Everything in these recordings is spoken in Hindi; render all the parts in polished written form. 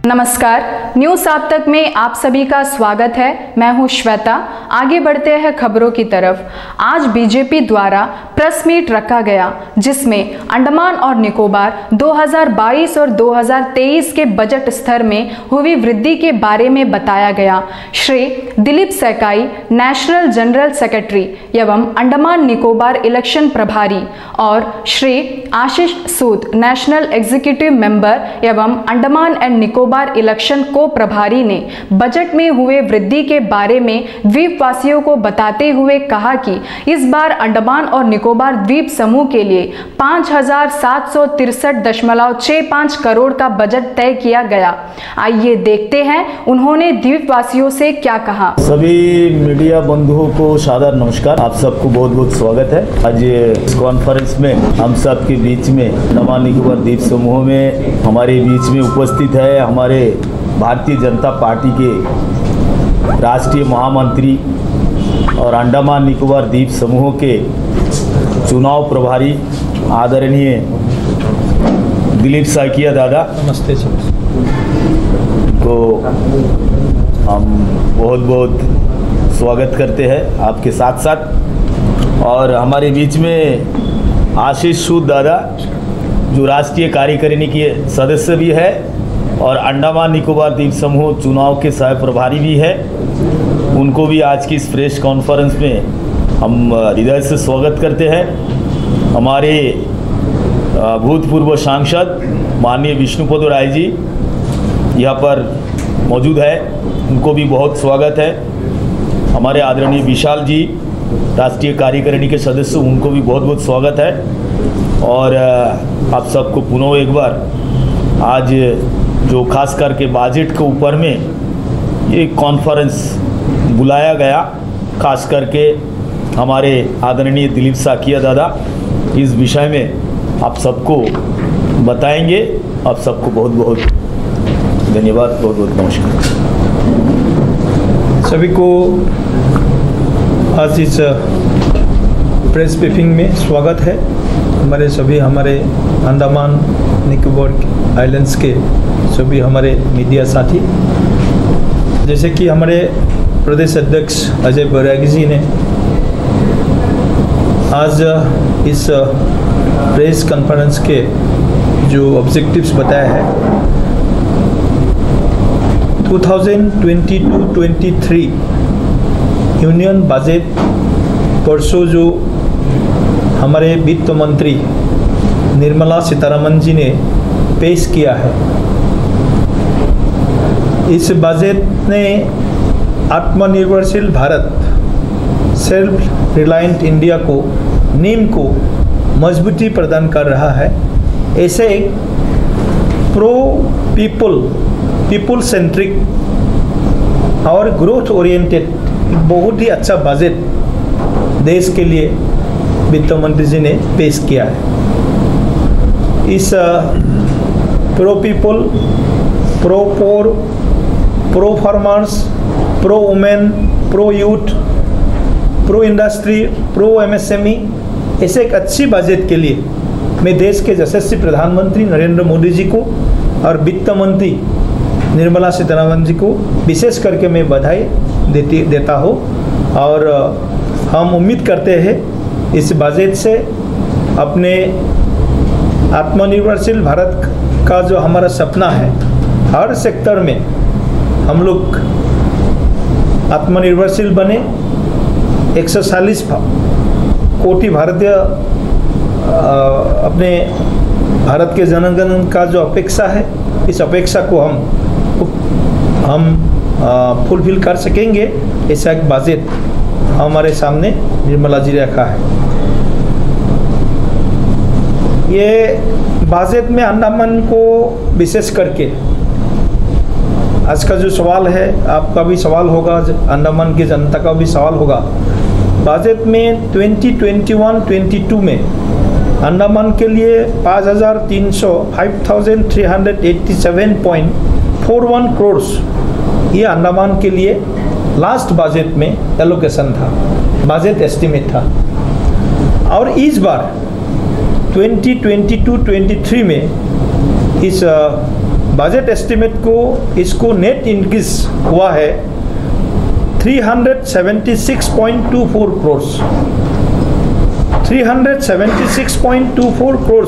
नमस्कार, न्यूज़ आप तक में आप सभी का स्वागत है। मैं हूं श्वेता। आगे बढ़ते हैं खबरों की तरफ। आज बीजेपी द्वारा प्रेस मीट रखा गया जिसमें अंडमान और निकोबार 2022 और 2023 के बजट स्तर में हुई वृद्धि के बारे में बताया गया। Shri Dilip Saikia, national general secretary एवं अंडमान निकोबार इलेक्शन प्रभारी, और Shri Ashish Sood, national executive member एवं अंडमान एंड निकोबार इलेक्शन को प्रभारी ने बजट में हुए वृद्धि के बारे में द्वीपवासियों को बताते हुए कहा कि इस बार अंडमान और निकोबार द्वीप समूह के लिए 5,763.65 करोड़ का बजट तय किया गया। आइए देखते हैं उन्होंने द्वीपवासियों से क्या कहा। सभी मीडिया बंधुओं को सादर नमस्कार। आप सबको बहुत बहुत स्वागत है। आज इस कॉन्फ्रेंस में हम सब के बीच में अंडमान निकोबार द्वीप समूह में हमारे बीच में उपस्थित है हमारे भारतीय जनता पार्टी के राष्ट्रीय महामंत्री और अंडमान निकोबार द्वीप समूह के चुनाव प्रभारी आदरणीय दिलीप सैकिया दादा। नमस्ते सर। तो हम बहुत बहुत स्वागत करते हैं आपके साथ साथ। और हमारे बीच में आशीष सूद दादा जो राष्ट्रीय कार्यकारिणी के सदस्य भी है और अंडमान निकोबार द्वीप समूह चुनाव के सह प्रभारी भी है। उनको भी आज की इस प्रेस कॉन्फ्रेंस में हम हृदय से स्वागत करते हैं। हमारे भूतपूर्व सांसद माननीय विष्णुपद राय जी यहाँ पर मौजूद है, उनको भी बहुत स्वागत है। हमारे आदरणीय विशाल जी राष्ट्रीय कार्यकारिणी के सदस्य, उनको भी बहुत बहुत स्वागत है। और आप सबको पुनः एक बार आज जो खास करके बजट के ऊपर में ये कॉन्फ्रेंस बुलाया गया, खास करके हमारे आदरणीय दिलीप सैकिया दादा इस विषय में आप सबको बताएंगे। आप सबको बहुत बहुत धन्यवाद, बहुत बहुत नमस्कार। सभी को आज इस प्रेस ब्रीफिंग में स्वागत है। हमारे अंडमान निकोबार आइलैंड्स के सभी हमारे मीडिया साथी, जैसे कि हमारे प्रदेश अध्यक्ष अजय बैरागी जी ने आज इस प्रेस कॉन्फ्रेंस के जो ऑब्जेक्टिव्स बताया है, 2022-23 यूनियन बजट परसों जो हमारे वित्त मंत्री निर्मला सीतारमण जी ने पेश किया है, इस बजट ने आत्मनिर्भरशील भारत, सेल्फ रिलायंट इंडिया को नींव को मजबूती प्रदान कर रहा है। ऐसे एक प्रो पीपल सेंट्रिक और ग्रोथ ओरिएंटेड बहुत ही अच्छा बजट देश के लिए वित्त मंत्री जी ने पेश किया है। इस pro people, pro poor, pro farmers, pro women, pro youth, pro industry, pro MSME, ऐसे एक अच्छी बजट के लिए मैं देश के यशस्वी प्रधानमंत्री नरेंद्र मोदी जी को और वित्त मंत्री निर्मला सीतारमण जी को विशेष करके मैं बधाई देता हूँ। और हम उम्मीद करते हैं इस बजट से अपने आत्मनिर्भरशील भारत का जो हमारा सपना है, हर सेक्टर में हम लोग आत्मनिर्भरशील बने। 140 कोटि भारतीय अपने भारत के जनगण का जो अपेक्षा है, इस अपेक्षा को हम फुलफिल कर सकेंगे। ऐसा एक बजट हमारे सामने निर्मला जी रखा है। ये बजट में अंडमान को विशेष करके आज का जो सवाल है, आपका भी सवाल होगा, अंडमान की जनता का भी सवाल होगा। बजट में 2021-22 में अंडमान के लिए 5,387.41 करोड़ ये अंडमान के लिए लास्ट बजट में एलोकेशन था, बजट एस्टिमेट था। और इस बार 2022-23 में इस बजट एस्टिमेट को इसको नेट इंक्रीज हुआ है 376.24 करोड़। 376.24 करोड़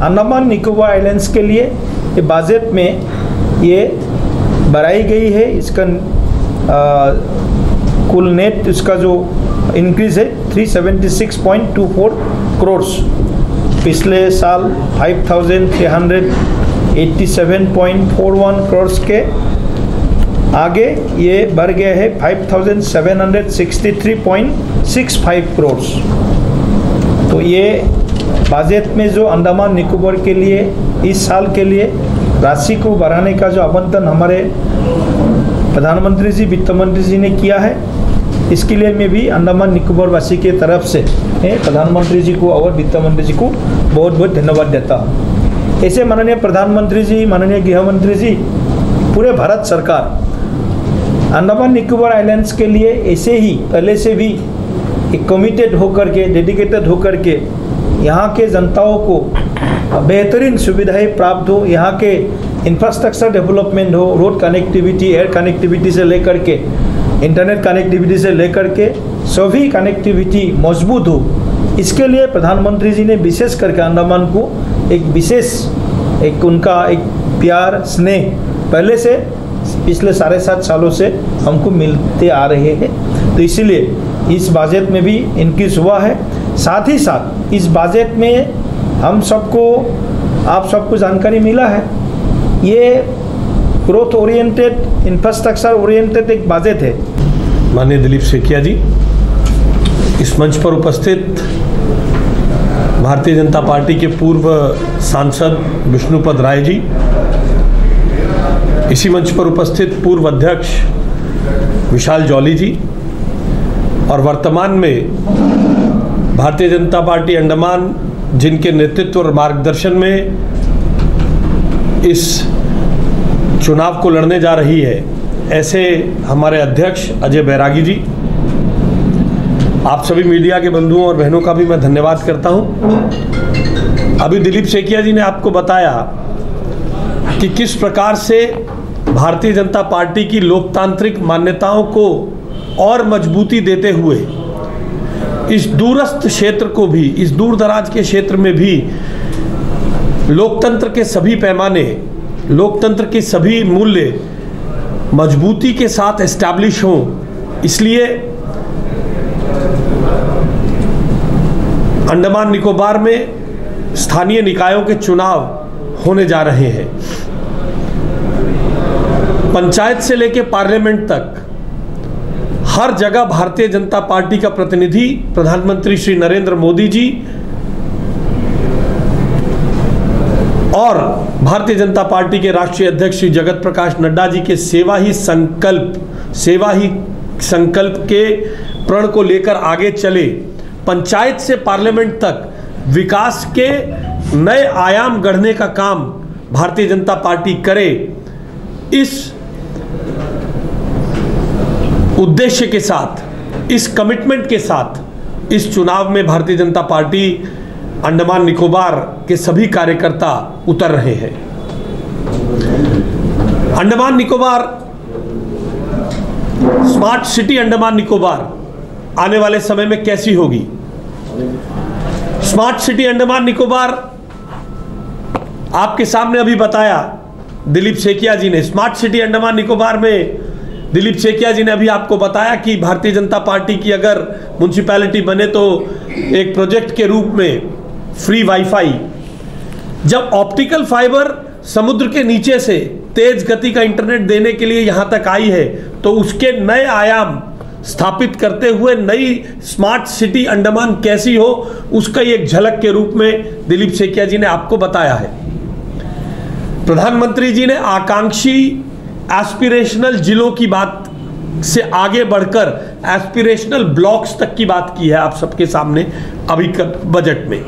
अंडमान निकोबार आइलैंड्स के लिए ये बजट में ये बढ़ाई गई है। इसका कुल नेट इसका जो इंक्रीज है 376.24 करोड़। पिछले साल 5,387.41 करोड़ के आगे ये बढ़ गया है 5,763.65 करोड़। तो ये बजट में जो अंडमान निकोबार के लिए इस साल के लिए राशि को बढ़ाने का जो आवंटन हमारे प्रधानमंत्री जी, वित्त मंत्री जी ने किया है, इसके लिए मैं भी अंडमान निकोबार वासी के तरफ से प्रधानमंत्री जी को और वित्त मंत्री जी को बहुत बहुत धन्यवाद देता हूँ। ऐसे माननीय प्रधानमंत्री जी, माननीय गृह मंत्री जी, पूरे भारत सरकार अंडमान निकोबार आइलैंड्स के लिए ऐसे ही पहले से भी एक कमिटेड होकर के, डेडिकेटेड होकर के यहाँ के जनताओं को बेहतरीन सुविधाएं प्राप्त हो, यहाँ के इंफ्रास्ट्रक्चर डेवलपमेंट हो, रोड कनेक्टिविटी, एयर कनेक्टिविटी से लेकर के इंटरनेट कनेक्टिविटी से लेकर के सभी कनेक्टिविटी मजबूत हो। इसके लिए प्रधानमंत्री जी ने विशेष करके अंडमान को एक विशेष एक उनका एक प्यार स्नेह पहले से पिछले 7.5 सालों से हमको मिलते आ रहे हैं। तो इसीलिए इस बजट में भी इंक्रीज हुआ है। साथ ही साथ इस बजट में हम सबको, आप सबको जानकारी मिला है, ये ग्रोथ ओरिएंटेड, इंफ्रास्ट्रक्चर ओरिएंटेड एक बजट है। माननीय दिलीप सेकिया जी, इस मंच पर उपस्थित भारतीय जनता पार्टी के पूर्व सांसद विष्णुपद राय जी, इसी मंच पर उपस्थित पूर्व अध्यक्ष विशाल जॉली जी और वर्तमान में भारतीय जनता पार्टी अंडमान जिनके नेतृत्व और मार्गदर्शन में इस चुनाव को लड़ने जा रही है, ऐसे हमारे अध्यक्ष अजय बैरागी जी, आप सभी मीडिया के बंधुओं और बहनों का भी मैं धन्यवाद करता हूं। अभी दिलीप सेकिया जी ने आपको बताया कि किस प्रकार से भारतीय जनता पार्टी की लोकतांत्रिक मान्यताओं को और मजबूती देते हुए इस दूरस्थ क्षेत्र को भी, इस दूर दराज के क्षेत्र में भी लोकतंत्र के सभी पैमाने, लोकतंत्र के सभी मूल्य मजबूती के साथ एस्टैब्लिश हों। इसलिए अंडमान निकोबार में स्थानीय निकायों के चुनाव होने जा रहे हैं। पंचायत से लेकर पार्लियामेंट तक हर जगह भारतीय जनता पार्टी का प्रतिनिधि प्रधानमंत्री श्री नरेंद्र मोदी जी और भारतीय जनता पार्टी के राष्ट्रीय अध्यक्ष श्री जगत प्रकाश नड्डा जी के सेवा ही संकल्प के प्रण को लेकर आगे चले। पंचायत से पार्लियामेंट तक विकास के नए आयाम गढ़ने का काम भारतीय जनता पार्टी करे, इस उद्देश्य के साथ, इस कमिटमेंट के साथ इस चुनाव में भारतीय जनता पार्टी अंडमान निकोबार के सभी कार्यकर्ता उतर रहे हैं। अंडमान निकोबार स्मार्ट सिटी अंडमान निकोबार आने वाले समय में कैसी होगी? स्मार्ट सिटी अंडमान निकोबार आपके सामने अभी बताया दिलीप सेकिया जी ने। स्मार्ट सिटी अंडमान निकोबार में दिलीप सेकिया जी ने अभी आपको बताया कि भारतीय जनता पार्टी की अगर म्युनिसिपैलिटी बने तो एक प्रोजेक्ट के रूप में फ्री वाईफाई, जब ऑप्टिकल फाइबर समुद्र के नीचे से तेज गति का इंटरनेट देने के लिए यहां तक आई है, तो उसके नए आयाम स्थापित करते हुए नई स्मार्ट सिटी अंडमान कैसी हो, उसका एक झलक के रूप में दिलीप सेकिया जी ने आपको बताया है। प्रधानमंत्री जी ने आकांक्षी एस्पिरेशनल जिलों की बात से आगे बढ़कर एस्पिरेशनल ब्लॉक्स तक की बात की है आप सबके सामने अभी बजट में।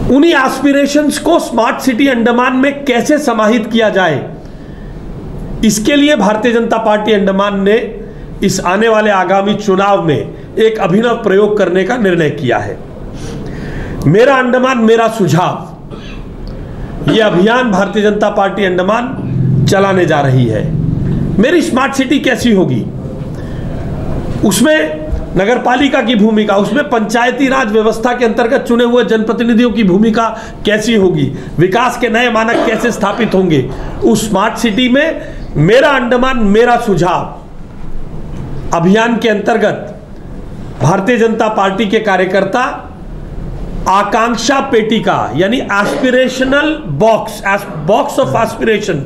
उन्हीं एस्पिरेशंस को स्मार्ट सिटी अंडमान में कैसे समाहित किया जाए, इसके लिए भारतीय जनता पार्टी अंडमान ने इस आने वाले आगामी चुनाव में एक अभिनव प्रयोग करने का निर्णय किया है। मेरा अंडमान मेरा सुझाव, ये अभियान भारतीय जनता पार्टी अंडमान चलाने जा रही है। मेरी स्मार्ट सिटी कैसी होगी, उसमें नगरपालिका की भूमिका, उसमें पंचायती राज व्यवस्था के अंतर्गत चुने हुए जनप्रतिनिधियों की भूमिका कैसी होगी, विकास के नए मानक कैसे स्थापित होंगे। उस स्मार्ट सिटी में मेरा अंडमान मेरा सुझाव अभियान के अंतर्गत भारतीय जनता पार्टी के कार्यकर्ता आकांक्षा पेटिका यानी एस्पिरेशनल बॉक्स ऑफ एस्पिरेशन,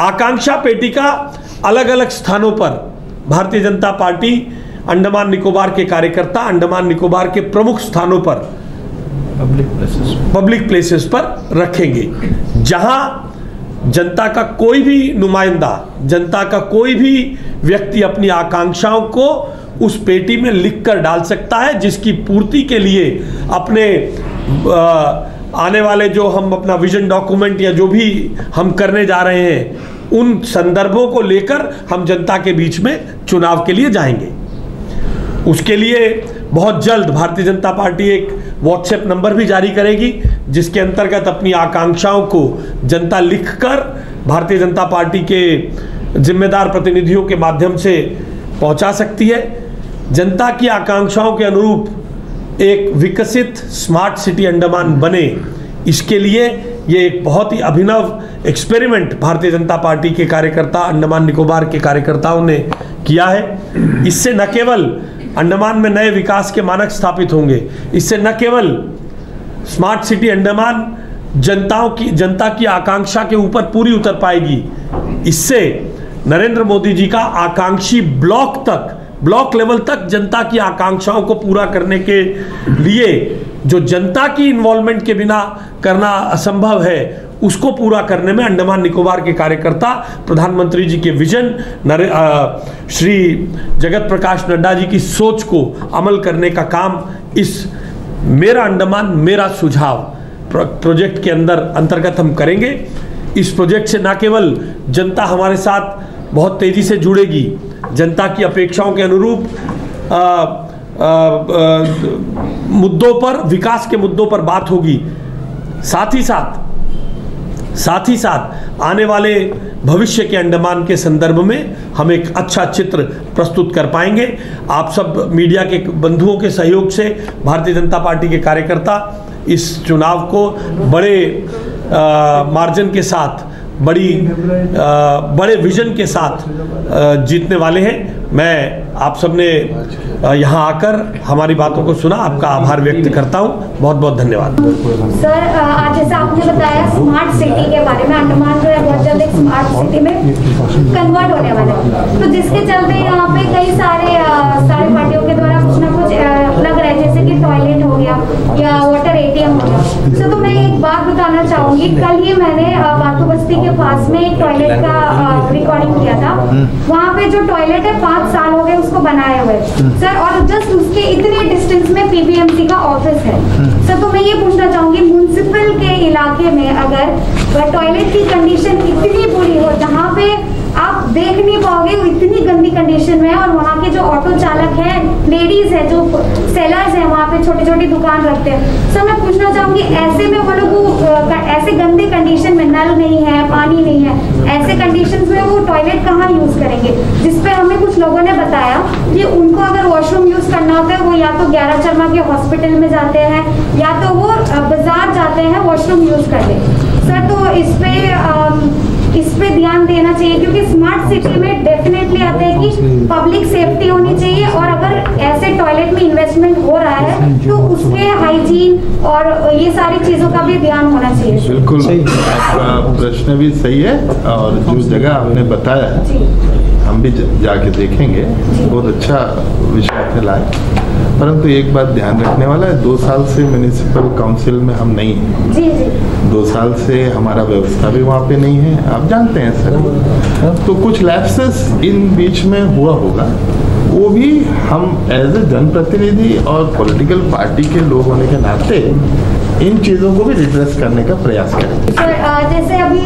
आकांक्षा पेटिका अलग अलग स्थानों पर भारतीय जनता पार्टी अंडमान निकोबार के कार्यकर्ता अंडमान निकोबार के प्रमुख स्थानों पर पब्लिक प्लेसेस पर रखेंगे, जहां जनता का कोई भी नुमाइंदा, जनता का कोई भी व्यक्ति अपनी आकांक्षाओं को उस पेटी में लिखकर डाल सकता है, जिसकी पूर्ति के लिए अपने आने वाले जो हम अपना विजन डॉक्यूमेंट या जो भी हम करने जा रहे हैं उन संदर्भों को लेकर हम जनता के बीच में चुनाव के लिए जाएंगे। उसके लिए बहुत जल्द भारतीय जनता पार्टी एक व्हाट्सएप नंबर भी जारी करेगी, जिसके अंतर्गत अपनी आकांक्षाओं को जनता लिखकर भारतीय जनता पार्टी के जिम्मेदार प्रतिनिधियों के माध्यम से पहुंचा सकती है। जनता की आकांक्षाओं के अनुरूप एक विकसित स्मार्ट सिटी अंडमान बने, इसके लिए ये एक बहुत ही अभिनव एक्सपेरिमेंट भारतीय जनता पार्टी के कार्यकर्ता अंडमान निकोबार के कार्यकर्ताओं ने किया है। इससे न केवल अंडमान में नए विकास के मानक स्थापित होंगे, इससे न केवल स्मार्ट सिटी अंडमान जनता की आकांक्षा के ऊपर पूरी उतर पाएगी, इससे नरेंद्र मोदी जी का आकांक्षी ब्लॉक लेवल तक जनता की आकांक्षाओं को पूरा करने के लिए जो जनता की इन्वॉल्वमेंट के बिना करना असंभव है, उसको पूरा करने में अंडमान निकोबार के कार्यकर्ता प्रधानमंत्री जी के विजन, श्री जगत प्रकाश नड्डा जी की सोच को अमल करने का काम इस मेरा अंडमान मेरा सुझाव प्रोजेक्ट के अंतर्गत हम करेंगे। इस प्रोजेक्ट से न केवल जनता हमारे साथ बहुत तेजी से जुड़ेगी, जनता की अपेक्षाओं के अनुरूप मुद्दों पर, विकास के मुद्दों पर बात होगी, साथ ही साथ आने वाले भविष्य के अंडमान के संदर्भ में हम एक अच्छा चित्र प्रस्तुत कर पाएंगे। आप सब मीडिया के बंधुओं के सहयोग से भारतीय जनता पार्टी के कार्यकर्ता इस चुनाव को बड़े मार्जिन के साथ, बड़े विजन के साथ जीतने वाले हैं। मैं आप सबने यहाँ आकर हमारी बातों को सुना, आपका आभार व्यक्त करता हूँ। बहुत बहुत धन्यवाद। सर, आज जैसा आपने बताया स्मार्ट सिटी के बारे में, अंडमान जो है बहुत जल्द एक स्मार्ट सिटी में कन्वर्ट होने वाला है, तो जिसके चलते यहाँ पे कई सारे पार्टियों के द्वारा कुछ ना कुछ लग रहा है, जैसे कि टॉयलेट हो गया या वाटर ATM हो गया। तो मैं एक बात बताना चाहूंगी, कल ही मैंने वातु बस्ती के पास में एक टॉयलेट का रिकॉर्डिंग किया था। वहाँ पे जो टॉयलेट है 5 साल हो गए उसको बनाए हुए सर, और जस्ट उसके इतने डिस्टेंस में PBMC का ऑफिस है सर। तो मैं ये पूछना चाहूंगी, म्युनिसिपल के इलाके में अगर टॉयलेट की कंडीशन इतनी बुरी हो, जहाँ पे आप देख नहीं पाओगे, वो इतनी गंदी कंडीशन में है, और वहाँ के जो ऑटो चालक हैं, लेडीज है, जो सेलर्स हैं, वहाँ पे छोटी छोटी दुकान रखते हैं सर, मैं पूछना चाहूंगी ऐसे में वो लोग ऐसे गंदे कंडीशन में, नल नहीं है, पानी नहीं है, ऐसे कंडीशन में वो टॉयलेट कहाँ यूज करेंगे? जिसपे हमें कुछ लोगों ने बताया कि उनको अगर वॉशरूम यूज करना होता है, वो या तो 11 चरमा के हॉस्पिटल में जाते हैं या तो वो बाजार जाते हैं वॉशरूम यूज करने सर। तो इस पे ध्यान देना चाहिए, क्योंकि स्मार्ट सिटी में डेफिनेटली आता है कि पब्लिक सेफ्टी होनी चाहिए, और अगर ऐसे टॉयलेट में इन्वेस्टमेंट हो रहा है तो उसके हाइजीन और ये सारी चीजों का भी ध्यान होना चाहिए। बिल्कुल, आपका प्रश्न भी सही है, और जो जगह आपने बताया हम भी जाके देखेंगे, बहुत अच्छा विषय आपने लाया। परंतु एक बात ध्यान रखने वाला है, 2 साल से म्युनिसिपल काउंसिल में हम नहीं हैं। जी जी। 2 साल से हमारा व्यवस्था भी वहाँ पे नहीं है, आप जानते हैं सर। तो कुछ लैप्सेस इन बीच में हुआ होगा, वो भी हम एज ए जनप्रतिनिधि और पॉलिटिकल पार्टी के लोग होने के नाते इन चीज़ों को भी रिड्रेस करने का प्रयास करेंगे। सर, जैसे अभी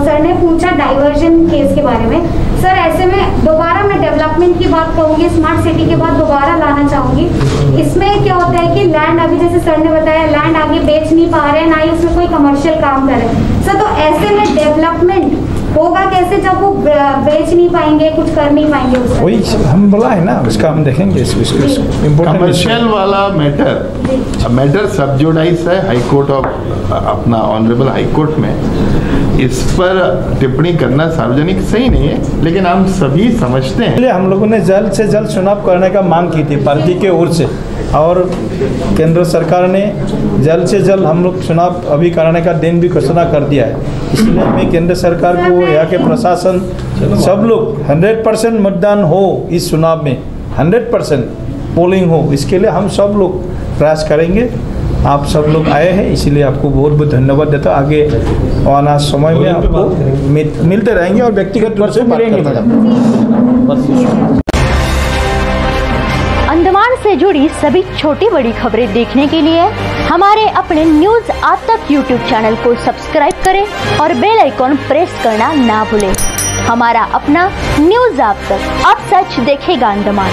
सर ने पूछा डाइवर्जन केस के बारे में, सर ऐसे में दोबारा मैं डेवलपमेंट की बात कहूँगी, स्मार्ट सिटी के बाद दोबारा लाना चाहूँगी। इसमें क्या होता है कि लैंड, अभी जैसे सर ने बताया, लैंड आगे बेच नहीं पा रहे हैं, ना ही उसमें कोई कमर्शियल काम कर रहे हैं। सर तो ऐसे में डेवलपमेंट होगा कैसे जब वो बेच नहीं पाएंगे, कुछ कर नहीं पाएंगे उसका? वही हम बोला है ना, उसका हम देखेंगे। कमर्शियल वाला मैटर सब जुडाइस है हाई कोर्ट ऑफ अपना ऑनरेबल हाई कोर्ट में। इस पर टिप्पणी करना सार्वजनिक सही नहीं है, लेकिन हम सभी समझते हैं। हम लोगों ने जल्द से जल्द चुनाव करने का मांग की थी पार्टी के ओर से, और केंद्र सरकार ने जल्द से जल्द हम लोग चुनाव अभी कराने का दिन भी घोषणा कर दिया है। इसलिए मैं केंद्र सरकार को, यहाँ के प्रशासन, सब लोग 100% मतदान हो इस चुनाव में, 100% पोलिंग हो, इसके लिए हम सब लोग प्रयास करेंगे। आप सब लोग आए हैं, इसीलिए आपको बहुत बहुत धन्यवाद देता हूँ। आगे आना समय में आपको मिलते रहेंगे और व्यक्तिगत रूप से मिलेंगे। अंडमान से जुड़ी सभी छोटी बड़ी खबरें देखने के लिए हमारे अपने न्यूज आज तक यूट्यूब चैनल को सब्सक्राइब करें और बेल आइकॉन प्रेस करना ना भूलें। हमारा अपना न्यूज आज तक, अब सच देखेगा अंडमान।